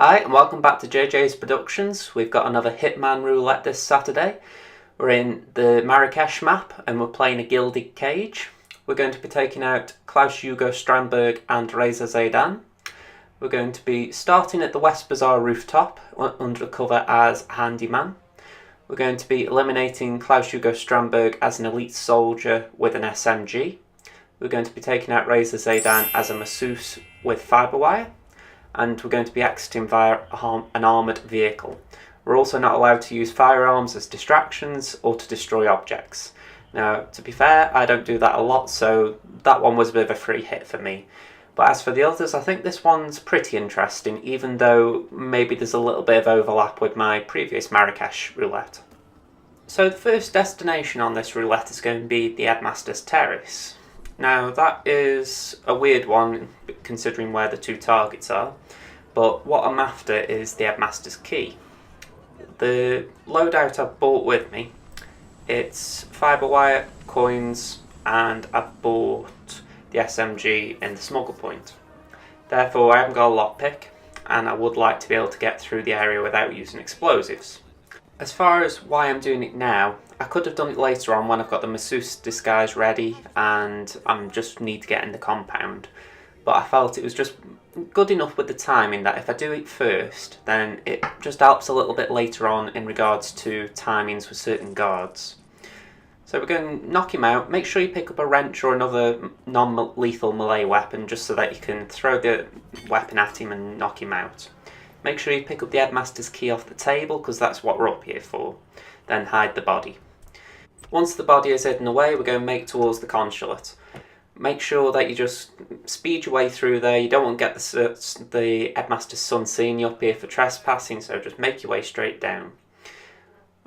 Hi and welcome back to JJ's Productions. We've got another Hitman Roulette this Saturday. We're in the Marrakesh map and we're playing a gilded cage. We're going to be taking out Claus, Hugo, Strandberg and Reza, Zaydan. We're going to be starting at the West Bazaar rooftop, undercover as Handyman. We're going to be eliminating Claus, Hugo, Strandberg as an elite soldier with an SMG. We're going to be taking out Reza, Zaydan as a Masseur with fibre wire. And we're going to be exiting via an armoured vehicle. We're also not allowed to use firearms as distractions or to destroy objects. Now, to be fair, I don't do that a lot, so that one was a bit of a free hit for me. But as for the others, I think this one's pretty interesting, even though maybe there's a little bit of overlap with my previous Marrakesh roulette. So the first destination on this roulette is going to be the Headmaster's Terrace. Now that is a weird one considering where the two targets are, but what I'm after is the Headmaster's Key. The loadout I've bought with me, it's fibre wire, coins, and I've bought the SMG in the smuggle point. Therefore I haven't got a lockpick and I would like to be able to get through the area without using explosives. As far as why I'm doing it now, I could have done it later on when I've got the masseuse disguise ready and I just need to get in the compound. But I felt it was just good enough with the timing that if I do it first, then it just helps a little bit later on in regards to timings with certain guards. So we're going to knock him out. Make sure you pick up a wrench or another non-lethal melee weapon just so that you can throw the weapon at him and knock him out. Make sure you pick up the Headmaster's Key off the table because that's what we're up here for. Then hide the body. Once the body is hidden away, we're going to make towards the consulate. Make sure that you just speed your way through there. You don't want to get the Headmaster's son seeing you up here for trespassing, so just make your way straight down.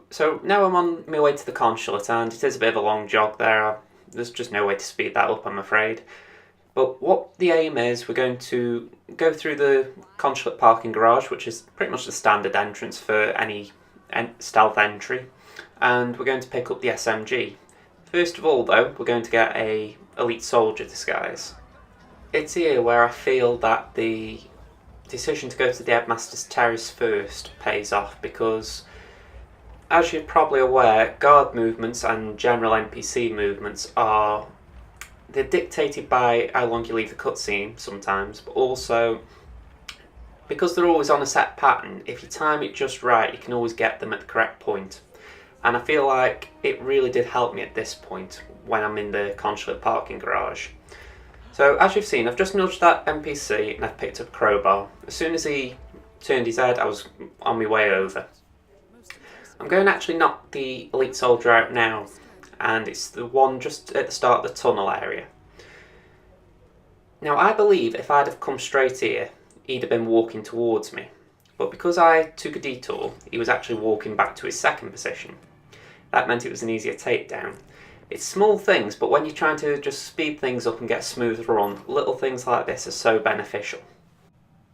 So now I'm on my way to the consulate and it is a bit of a long jog there. There's just no way to speed that up, I'm afraid. But what the aim is, we're going to go through the consulate parking garage, which is pretty much the standard entrance for any stealth entry, and we're going to pick up the SMG. First of all though, we're going to get a elite soldier disguise. It's here where I feel that the decision to go to the Headmaster's Terrace first pays off, because as you're probably aware, guard movements and general NPC movements they're dictated by how long you leave the cutscene sometimes, but also because they're always on a set pattern, if you time it just right, you can always get them at the correct point. And I feel like it really did help me at this point when I'm in the consulate parking garage. So as you've seen, I've just nudged that NPC and I've picked up a crowbar. As soon as he turned his head, I was on my way over. I'm going to actually knock the elite soldier out now, and it's the one just at the start of the tunnel area. Now I believe if I'd have come straight here, he'd have been walking towards me, but because I took a detour, he was actually walking back to his second position. That meant it was an easier takedown. It's small things, but when you're trying to just speed things up and get a smooth run, little things like this are so beneficial.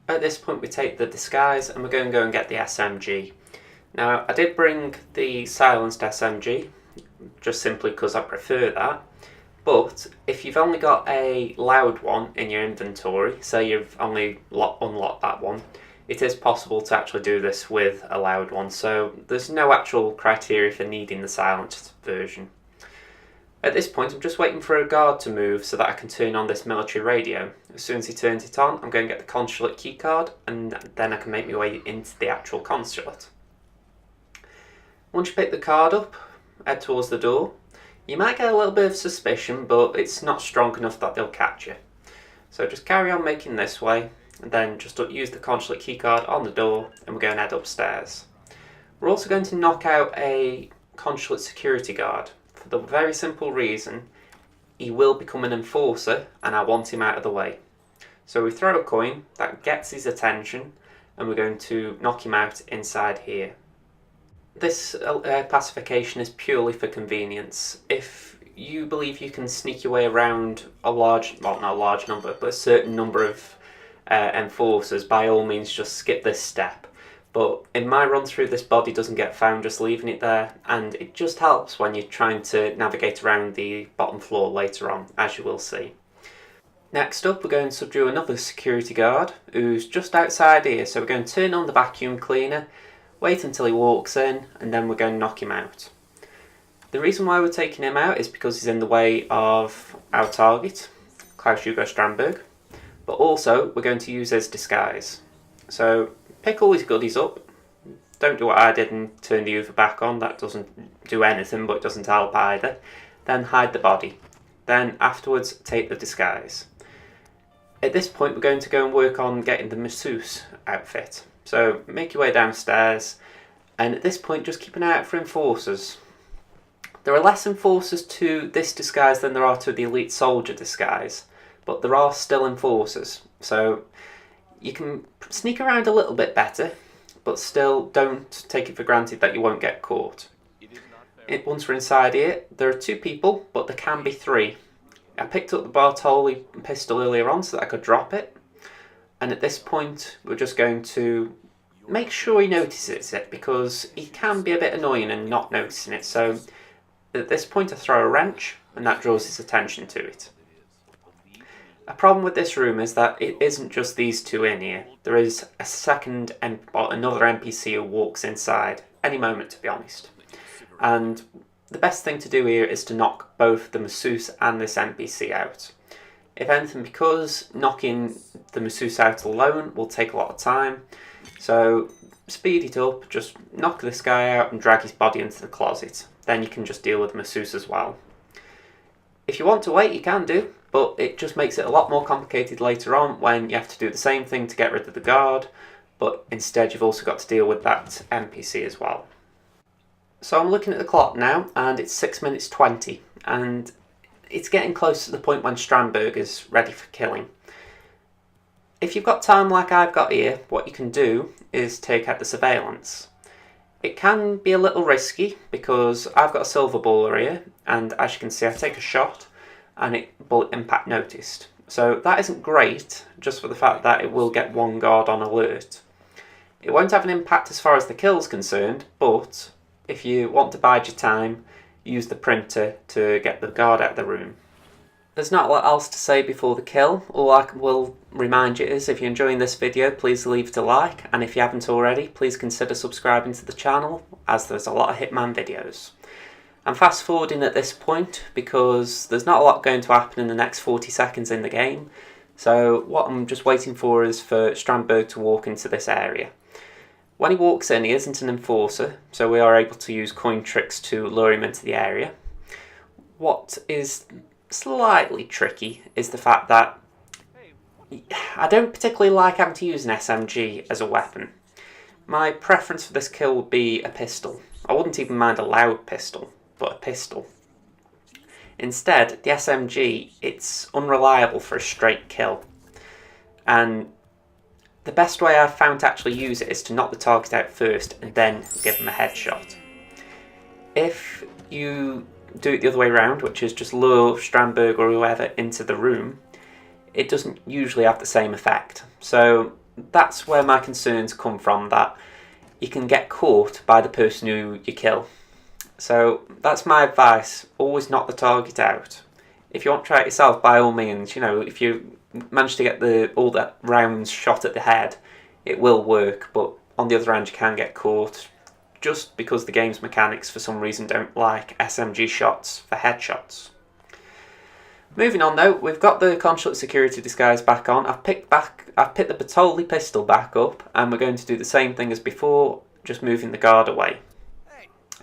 At this point we take the disguise and we're going to go and get the SMG. Now I did bring the silenced SMG, just simply because I prefer that. But if you've only got a loud one in your inventory, say you've only unlocked that one, it is possible to actually do this with a loud one, so there's no actual criteria for needing the silenced version. At this point I'm just waiting for a guard to move so that I can turn on this military radio. As soon as he turns it on, I'm going to get the consulate keycard and then I can make my way into the actual consulate. Once you pick the card up, head towards the door. You might get a little bit of suspicion, but it's not strong enough that they'll catch you. So just carry on making this way, and then just use the consulate keycard on the door, and we're going to head upstairs. We're also going to knock out a consulate security guard, for the very simple reason he will become an enforcer, and I want him out of the way. So we throw a coin, that gets his attention, and we're going to knock him out inside here. This pacification is purely for convenience. If you believe you can sneak your way around a large, well not a large number, but a certain number of enforcers, by all means just skip this step. But in my run through, this body doesn't get found just leaving it there, and it just helps when you're trying to navigate around the bottom floor later on, as you will see. Next up, we're going to subdue another security guard who's just outside here, so we're going to turn on the vacuum cleaner, wait until he walks in, and then we're going to knock him out. The reason why we're taking him out is because he's in the way of our target, Claus Hugo Strandberg, but also we're going to use his disguise. So pick all his goodies up, don't do what I did and turn the Uber back on, that doesn't do anything but it doesn't help either. Then hide the body. Then afterwards take the disguise. At this point we're going to go and work on getting the masseuse outfit. So make your way downstairs, and at this point just keep an eye out for enforcers. There are less enforcers to this disguise than there are to the elite soldier disguise, but there are still enforcers, so you can sneak around a little bit better, but still don't take it for granted that you won't get caught. Once we're inside here, there are 2 people, but there can be 3. I picked up the Bartoli pistol earlier on so that I could drop it, and at this point we're just going to make sure he notices it, because he can be a bit annoying and not noticing it. So at this point I throw a wrench and that draws his attention to it. A problem with this room is that it isn't just these 2 in here. There is another NPC who walks inside any moment, to be honest. And the best thing to do here is to knock both the masseuse and this NPC out. If anything, because knocking the masseuse out alone will take a lot of time, so speed it up, just knock this guy out and drag his body into the closet. Then you can just deal with the masseuse as well. If you want to wait, you can do, but it just makes it a lot more complicated later on when you have to do the same thing to get rid of the guard, but instead you've also got to deal with that NPC as well. So I'm looking at the clock now, and it's 6 minutes 20, and it's getting close to the point when Strandberg is ready for killing. If you've got time like I've got here, what you can do is take out the surveillance. It can be a little risky because I've got a silver baller here, and as you can see I take a shot and bullet impact noticed. So that isn't great, just for the fact that it will get 1 guard on alert. It won't have an impact as far as the kill's concerned, but if you want to bide your time, use the printer to get the guard out of the room. There's not a lot else to say before the kill. All I will remind you is, if you're enjoying this video, please leave it a like, and if you haven't already, please consider subscribing to the channel, as there's a lot of Hitman videos. I'm fast forwarding at this point because there's not a lot going to happen in the next 40 seconds in the game, so what I'm just waiting for is for Strandberg to walk into this area. When he walks in, he isn't an enforcer, so we are able to use coin tricks to lure him into the area. What is slightly tricky is the fact that I don't particularly like having to use an SMG as a weapon. My preference for this kill would be a pistol. I wouldn't even mind a loud pistol, but a pistol. Instead, the SMG, it's unreliable for a straight kill, and the best way I've found to actually use it is to knock the target out first and then give him a headshot. If you do it the other way around, which is just lure Strandberg or whoever into the room, it doesn't usually have the same effect. So that's where my concerns come from, that you can get caught by the person who you kill. So that's my advice, always knock the target out. If you want to try it yourself, by all means, if you manage to get all that rounds shot at the head, it will work, but on the other hand you can get caught, just because the game's mechanics for some reason don't like SMG shots for headshots. Moving on though, we've got the consulate security disguise back on. I've picked the Bartoli pistol back up, and we're going to do the same thing as before, just moving the guard away.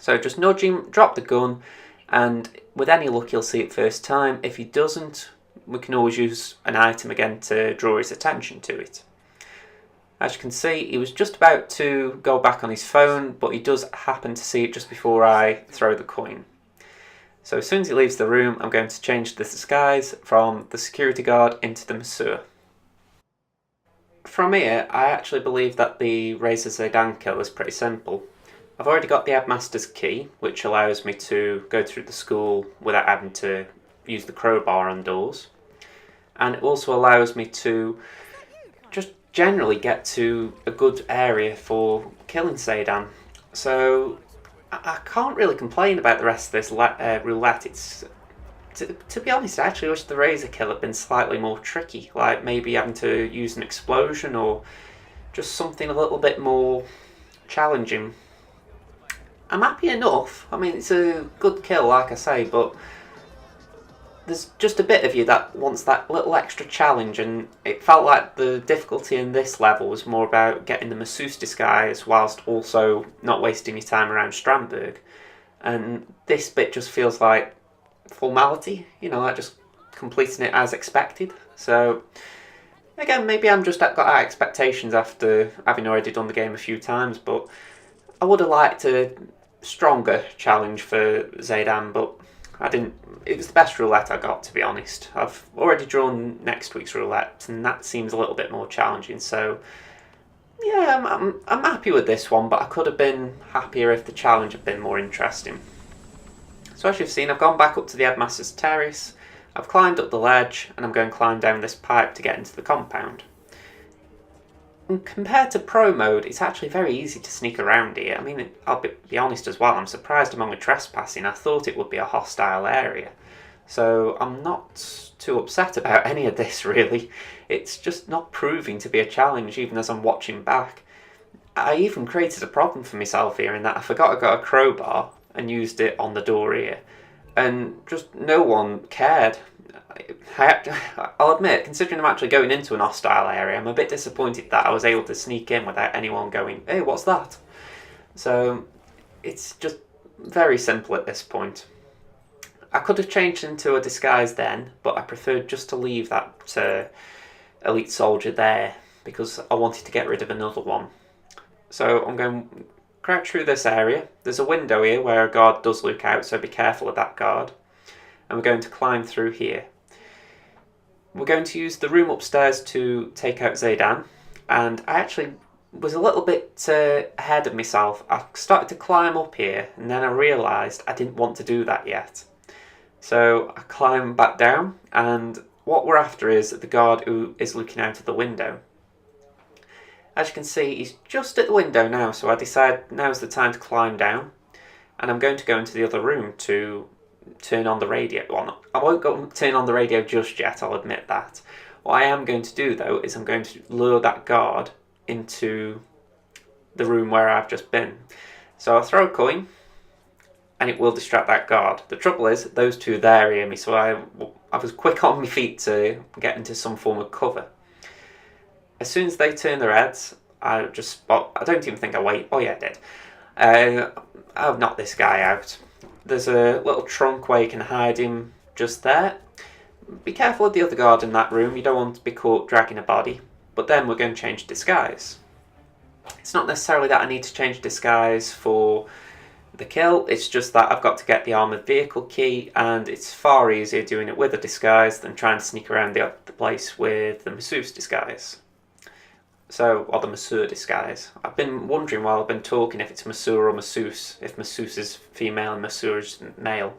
So just nudge him, drop the gun, and with any luck he'll see it first time. If he doesn't, we can always use an item again to draw his attention to it. As you can see, he was just about to go back on his phone, but he does happen to see it just before I throw the coin. So as soon as he leaves the room, I'm going to change the disguise from the security guard into the Masseur. From here, I actually believe that the Reza Zaydan kill is pretty simple. I've already got the headmaster's key, which allows me to go through the school without having to use the crowbar on doors. And it also allows me to just generally get to a good area for killing Zaydan. So I can't really complain about the rest of this roulette. It's To be honest, I actually wish the Reza kill had been slightly more tricky, like maybe having to use an explosion or just something a little bit more challenging. I'm happy enough. I mean, it's a good kill, like I say, but there's just a bit of you that wants that little extra challenge, and it felt like the difficulty in this level was more about getting the Masseuse disguise whilst also not wasting your time around Strandberg. And this bit just feels like formality, you know, like just completing it as expected. So again, maybe I'm just got high expectations after having already done the game a few times, but I would have liked a stronger challenge for Zaydan, but I didn't. It was the best roulette I got, to be honest. I've already drawn next week's roulette, and that seems a little bit more challenging. So yeah, I'm happy with this one, but I could have been happier if the challenge had been more interesting. So as you've seen, I've gone back up to the headmaster's terrace, I've climbed up the ledge, and I'm going to climb down this pipe to get into the compound. And compared to Pro Mode, it's actually very easy to sneak around here. I mean, I'll be honest as well, I'm surprised among the trespassing. I thought it would be a hostile area. So I'm not too upset about any of this, really. It's just not proving to be a challenge, even as I'm watching back. I even created a problem for myself here in that I forgot I got a crowbar and used it on the door here. And just no one cared. I'll admit, considering I'm actually going into an hostile area, I'm a bit disappointed that I was able to sneak in without anyone going, hey, what's that? So it's just very simple at this point. I could have changed into a disguise then, but I preferred just to leave that elite soldier there because I wanted to get rid of another one. So I'm going to crouch through this area. There's a window here where a guard does look out, so be careful of that guard. And we're going to climb through here. We're going to use the room upstairs to take out Zaydan, and I actually was a little bit ahead of myself. I started to climb up here, and then I realised I didn't want to do that yet. So I climbed back down, and what we're after is the guard who is looking out of the window. As you can see, he's just at the window now, so I decide now's the time to climb down, and I'm going to go into the other room to turn on the radio. Well, I won't go turn on the radio just yet, I'll admit that. What I am going to do though is I'm going to lure that guard into the room where I've just been. So I'll throw a coin and it will distract that guard. The trouble is those two there hear me, so I was quick on my feet to get into some form of cover. As soon as they turn their heads, I just spot. I don't even think I wait. Oh yeah, I did. I've knocked this guy out. There's a little trunk where you can hide him just there. Be careful of the other guard in that room, you don't want to be caught dragging a body. But then we're going to change disguise. It's not necessarily that I need to change disguise for the kill, it's just that I've got to get the Armoured Vehicle key, and it's far easier doing it with a disguise than trying to sneak around the place with the Masseur's disguise. Or the Masseur disguise. I've been wondering while I've been talking if it's Masseur or Masseuse, if Masseuse is female and Masseur is male.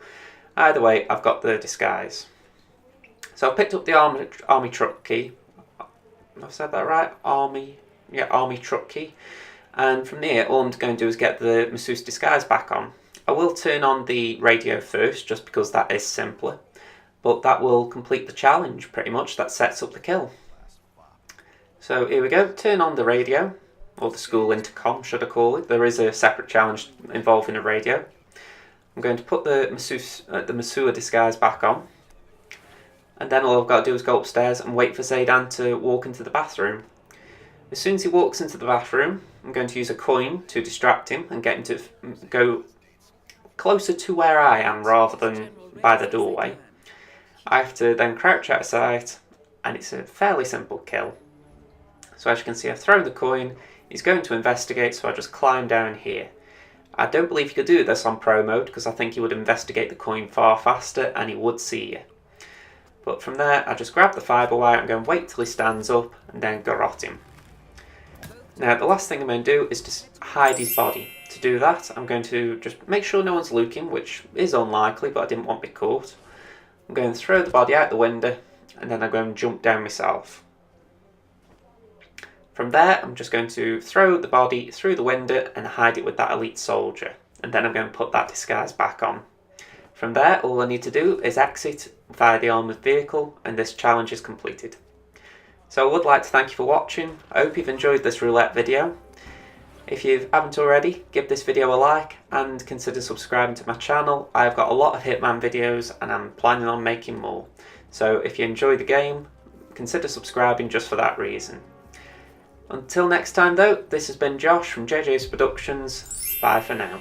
Either way, I've got the disguise. So I've picked up the army truck key. I've said that right? Army truck key. And from there, all I'm going to do is get the Masseuse disguise back on. I will turn on the radio first, just because that is simpler. But that will complete the challenge, pretty much. That sets up the kill. So here we go, turn on the radio, or the school intercom should I call it. There is a separate challenge involving a radio. I'm going to put the Masseur disguise back on, and then all I've got to do is go upstairs and wait for Zaydan to walk into the bathroom. As soon as he walks into the bathroom, I'm going to use a coin to distract him and get him to go closer to where I am rather than by the doorway. I have to then crouch out of sight, and it's a fairly simple kill. So as you can see, I've thrown the coin, he's going to investigate, so I just climb down here. I don't believe you could do this on Pro Mode, because I think he would investigate the coin far faster and he would see you. But from there, I just grab the fibre wire and go and wait till he stands up and then garrote him. Now, the last thing I'm going to do is just hide his body. To do that, I'm going to just make sure no one's looking, which is unlikely, but I didn't want to be caught. I'm going to throw the body out the window, and then I'm going to jump down myself. From there, I'm just going to throw the body through the window and hide it with that elite soldier. And then I'm going to put that disguise back on. From there, all I need to do is exit via the armoured vehicle and this challenge is completed. So I would like to thank you for watching. I hope you've enjoyed this roulette video. If you haven't already, give this video a like and consider subscribing to my channel. I've got a lot of Hitman videos and I'm planning on making more. So if you enjoy the game, consider subscribing just for that reason. Until next time though, this has been Josh from JJ's Productions. Bye for now.